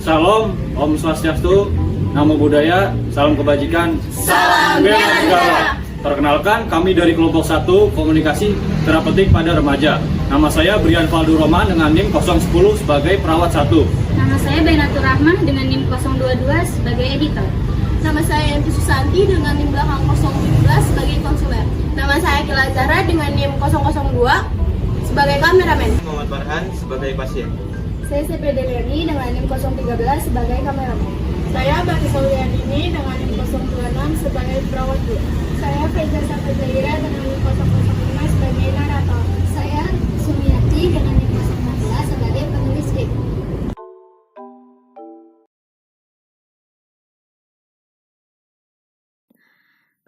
Salam, Om Swastiastu, Namo Buddhaya, salam kebajikan, Salam bela bela negara. Perkenalkan, kami dari kelompok 1 Komunikasi Terapeutik pada Remaja. Nama saya Brian Faldo Roman dengan NIM 010 sebagai perawat 1. Nama saya Bainatur Rahman dengan NIM 022 sebagai editor. Nama saya Yanti Susanti dengan NIM belakang 017 sebagai konsuler. Nama saya Kila Zahra dengan NIM 002 sebagai kameramen. Muhammad Farhan sebagai pasien. Saya Sepri Deliani dengan NIM 013 sebagai kameramen. Saya Bati Sauliandini dengan NIM 026 sebagai perawat 2. Saya Faiza Safajaira dengan NIM 005 sebagai narator. Saya Sumiati dengan NIM 016 sebagai penulis skrip.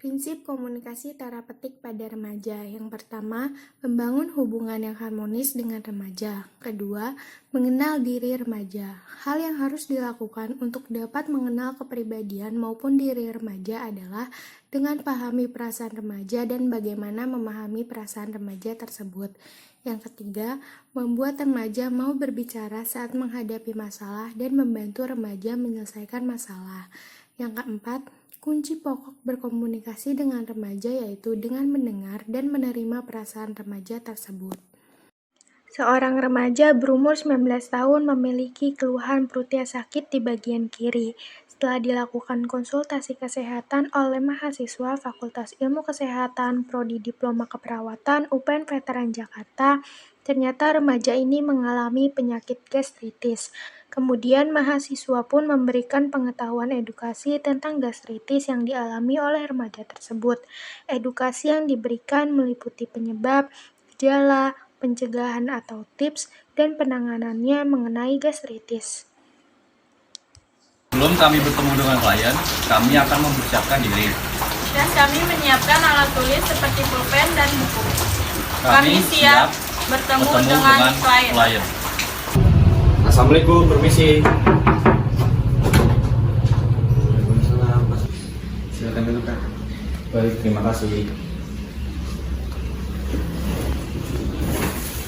Prinsip komunikasi terapeutik pada remaja. Yang pertama, membangun hubungan yang harmonis dengan remaja. Kedua, mengenal diri remaja. Hal yang harus dilakukan untuk dapat mengenal kepribadian maupun diri remaja adalah dengan pahami perasaan remaja dan bagaimana memahami perasaan remaja tersebut. Yang ketiga, membuat remaja mau berbicara saat menghadapi masalah dan membantu remaja menyelesaikan masalah. Yang keempat, kunci pokok berkomunikasi dengan remaja yaitu dengan mendengar dan menerima perasaan remaja tersebut. Seorang remaja berumur 19 tahun memiliki keluhan perutnya sakit di bagian kiri. Setelah dilakukan konsultasi kesehatan oleh mahasiswa Fakultas Ilmu Kesehatan Prodi Diploma Keperawatan UPN Veteran Jakarta, ternyata remaja ini mengalami penyakit gastritis. Kemudian mahasiswa pun memberikan pengetahuan edukasi tentang gastritis yang dialami oleh remaja tersebut. Edukasi yang diberikan meliputi penyebab, gejala, pencegahan atau tips, dan penanganannya mengenai gastritis. Sebelum kami bertemu dengan klien, kami akan mempersiapkan diri. Dan kami menyiapkan alat tulis seperti pulpen dan buku. Kami siap bertemu dengan klien. Assalamualaikum, permisi. Silakan dulu Kak. Baik, terima kasih.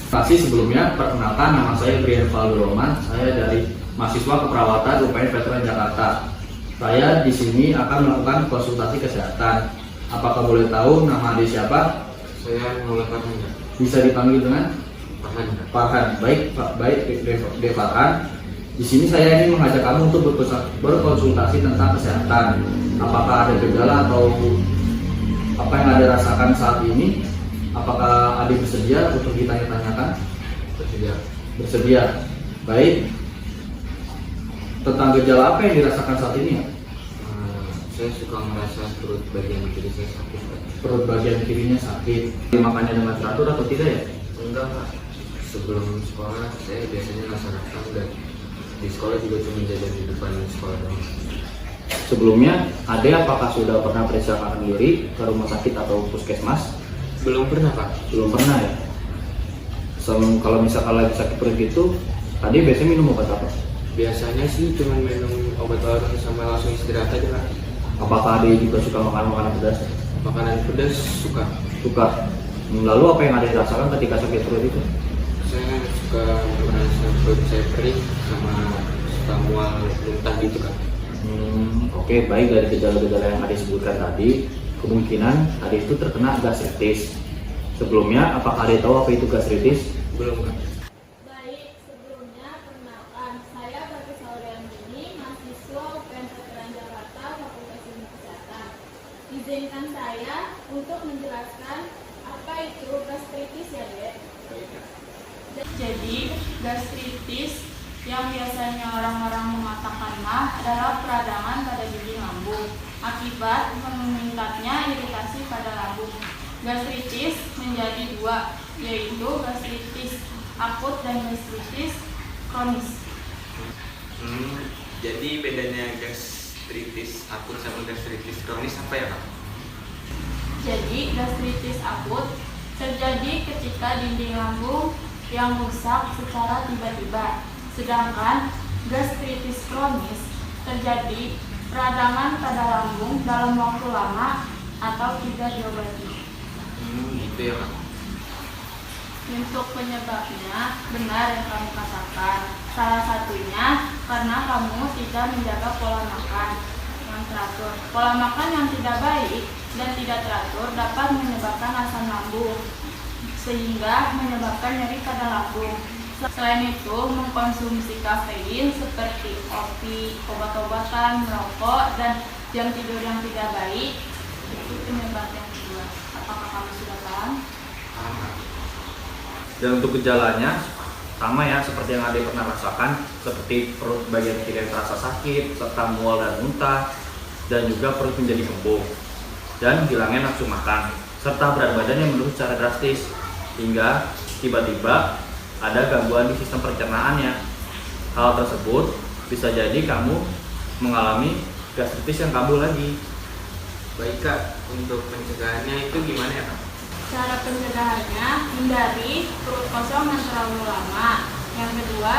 Terima kasih sebelumnya, perkenalkan nama saya Brian Faldo Roman, saya dari mahasiswa keperawatan UPN Veteran Jakarta. Saya di sini akan melakukan konsultasi kesehatan. Apakah boleh tahu nama adik siapa? Saya Muhammad Farhan. Bisa dipanggil dengan Farhan. Farhan. Baik, De Farhan. Di sini saya ingin mengajak kamu untuk berkonsultasi tentang kesehatan. Apakah ada gejala atau apa yang Anda rasakan saat ini? Apakah adik bersedia untuk ditanya-tanyakan? Bersedia. Bersedia. Baik. Tentang gejala apa yang dirasakan saat ini? Saya suka merasa perut bagian kiri saya sakit Kak. Perut bagian kirinya sakit. Dimakannya dengan teratur atau tidak ya? Enggak Kak. Sebelum sekolah saya biasanya nggak sarapan dan di sekolah juga cuma jajan di depan sekolah doang. Sebelumnya, Ade apakah sudah pernah periksakan diri ke rumah sakit atau puskesmas? Belum pernah Kak. Belum pernah ya? Kalau misalkan lagi sakit perut gitu, Ade biasanya minum obat apa? Biasanya sih cuma minum obat warung sama langsung istirahat aja Kak. Apakah Ade juga suka makan makanan pedas? Makanan pedas suka. Suka. Lalu apa yang Ade rasakan ketika sakit perut itu? Saya suka merasa perut saya kering sama suka mual muntah gitu Kak. Oke, baik. Dari gejala-gejala yang Ade sebutkan tadi, kemungkinan Ade itu terkena gastritis. Sebelumnya, apakah Ade tahu apa itu gastritis? Belum Kak. Baik, sebelumnya perkenalkan, saya Bati Sauliandini, mahasiswa UPN Veteran Jakarta, Fakultas Ilmu Kesehatan. Izinkan saya untuk menjelaskan apa itu gastritis ya, Dek. Jadi, gastritis yang biasanya orang-orang mengatakan mah adalah peradangan pada dinding lambung akibat meningkatnya iritasi pada lambung. Gastritis menjadi dua, yaitu gastritis akut dan gastritis kronis. Jadi bedanya gastritis akut sama gastritis kronis apa ya Kak? Jadi, gastritis akut terjadi ketika dinding lambung yang rusak secara tiba-tiba. Sedangkan gastritis kronis terjadi peradangan pada lambung dalam waktu lama atau tidak diobati. Gitu ya Kak. Untuk penyebabnya, benar yang kamu katakan. Salah satunya karena kamu tidak menjaga pola makan yang teratur. Pola makan yang tidak baik dan tidak teratur dapat menyebabkan asam lambung, sehingga menyebabkan nyeri pada lambung. Selain itu, mengkonsumsi kafein seperti kopi, obat-obatan, merokok, dan jam tidur yang tidak baik itu penyebab yang kedua. Apakah kamu sudah paham? Dan untuk gejalanya sama ya seperti yang Ade pernah rasakan, seperti perut bagian kiri terasa sakit, serta mual dan muntah, dan juga perut menjadi kembung, dan hilangnya nafsu makan, serta berat badan yang menurun secara drastis, hingga tiba-tiba ada gangguan di sistem pencernaannya. Hal tersebut bisa jadi kamu mengalami gastritis yang kambuh lagi. Baik Kak, untuk pencegahannya itu gimana ya Kak? Cara pencegahannya, hindari perut kosong yang terlalu lama. Yang kedua,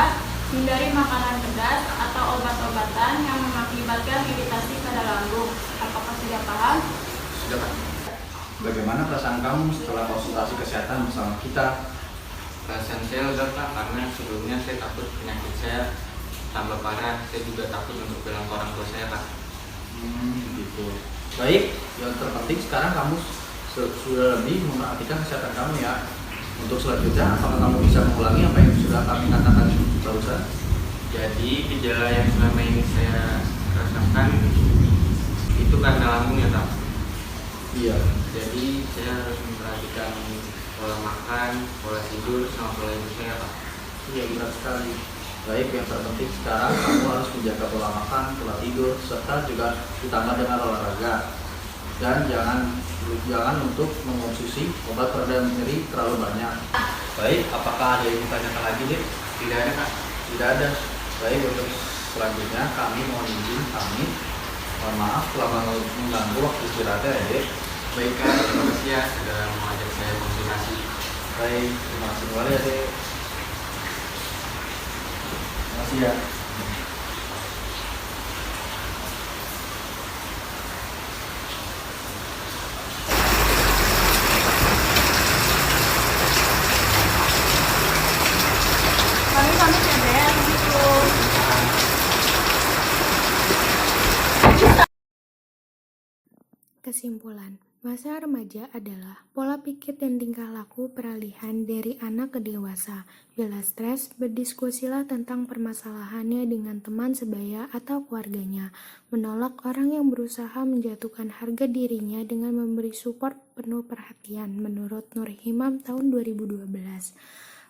hindari makanan pedas atau obat-obatan yang mengakibatkan iritasi pada lambung. Apakah sudah paham? Sudah Kak. Bagaimana perasaan kamu setelah konsultasi kesehatan bersama kita? Perasaan saya lega Kak, karena sebelumnya saya takut penyakit saya tambah parah. Saya juga takut untuk bilang ke orang tua saya Kak. Gitu. Baik, yang terpenting sekarang kamu sudah lebih memperhatikan kesehatan kamu ya. Untuk selanjutnya, apakah kamu bisa mengulangi apa yang sudah kami katakan barusan? Jadi gejala yang selama ini saya rasakan itu karena lambung ya Kak. Iya. Jadi saya harus memperhatikan pola makan, pola tidur, sama pola hidup saya Kak. Iya, benar sekali. Baik, yang terpenting sekarang kamu harus menjaga pola makan, pola tidur, serta juga ditambah dengan olahraga. Dan jangan untuk mengonsumsi obat peredam nyeri terlalu banyak. Baik, apakah ada yang ditanyakan lagi, Dek? Tidak ada Kak. Tidak ada. Baik, untuk selanjutnya kami mohon izin mohon maaf telah mengganggu waktu istirahatnya ya, Dek. Baik Kak, terima kasih ya sudah mengajak saya konsultasi. Baik, terima kasih kembali ya, Dek. Terima kasih ya. Kami pamit ya, Dek. Begitu. Kesimpulan, masa remaja adalah pola pikir dan tingkah laku peralihan dari anak ke dewasa. Bila stres, berdiskusilah tentang permasalahannya dengan teman sebaya atau keluarganya. Menolak orang yang berusaha menjatuhkan harga dirinya dengan memberi support penuh perhatian, menurut Nur Himam tahun 2012.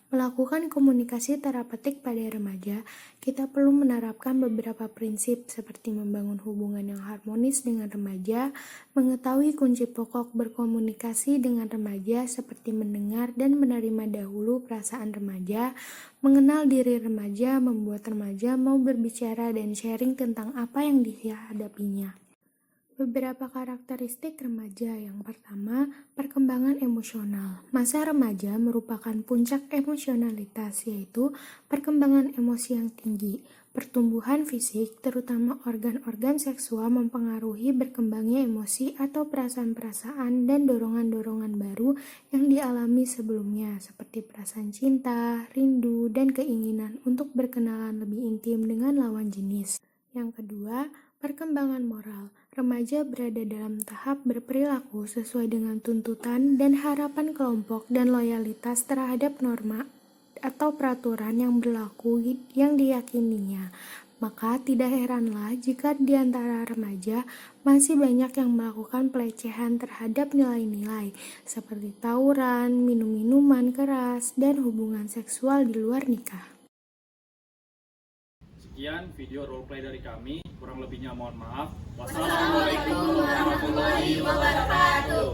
Melakukan komunikasi terapeutik pada remaja, kita perlu menerapkan beberapa prinsip seperti membangun hubungan yang harmonis dengan remaja, mengetahui kunci pokok berkomunikasi dengan remaja seperti mendengar dan menerima dahulu perasaan remaja, mengenal diri remaja, membuat remaja mau berbicara dan sharing tentang apa yang dihadapinya. Beberapa karakteristik remaja. Yang pertama, perkembangan emosional. Masa remaja merupakan puncak emosionalitas, yaitu perkembangan emosi yang tinggi. Pertumbuhan fisik, terutama organ-organ seksual, mempengaruhi berkembangnya emosi atau perasaan-perasaan dan dorongan-dorongan baru yang dialami sebelumnya, seperti perasaan cinta, rindu, dan keinginan untuk berkenalan lebih intim dengan lawan jenis. Yang kedua, perkembangan moral. Remaja berada dalam tahap berperilaku sesuai dengan tuntutan dan harapan kelompok dan loyalitas terhadap norma atau peraturan yang berlaku yang diyakininya. Maka tidak heranlah jika di antara remaja masih banyak yang melakukan pelecehan terhadap nilai-nilai seperti tawuran, minum-minuman keras, dan hubungan seksual di luar nikah. Sekian video roleplay dari kami, kurang lebihnya mohon maaf. Wassalamualaikum warahmatullahi wabarakatuh.